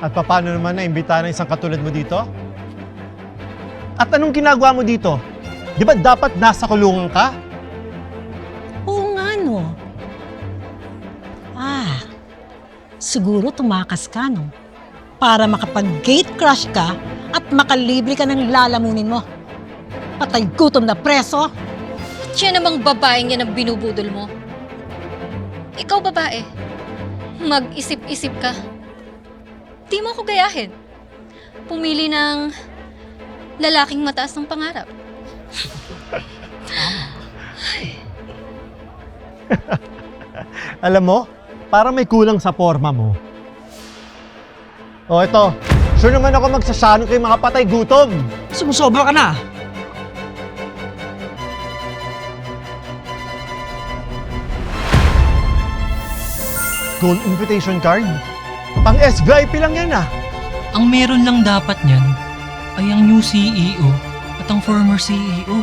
At paano naman naimbita ng isang katulad mo dito? At anong ginagawa mo dito? Di ba dapat nasa kulungan ka? Oo nga, no. Siguro tumakas ka, no? Para makapag-gate crush ka at makalibre ka ng lalamunin mo. Patay gutom na preso. Siya namang babaeng yan ang binubudol mo. Ikaw babae, mag-isip-isip ka. Di mo ako gayahin. Pumili ng lalaking mataas ng pangarap. Alam mo, parang may kulang sa forma mo. O ito, sure naman ako magsasano kay mga patay gutom. Sumusobra ka na. Gold invitation card? Pang SVIP lang yan ah. Ang meron lang dapat niyan ay ang new CEO at ang former CEO.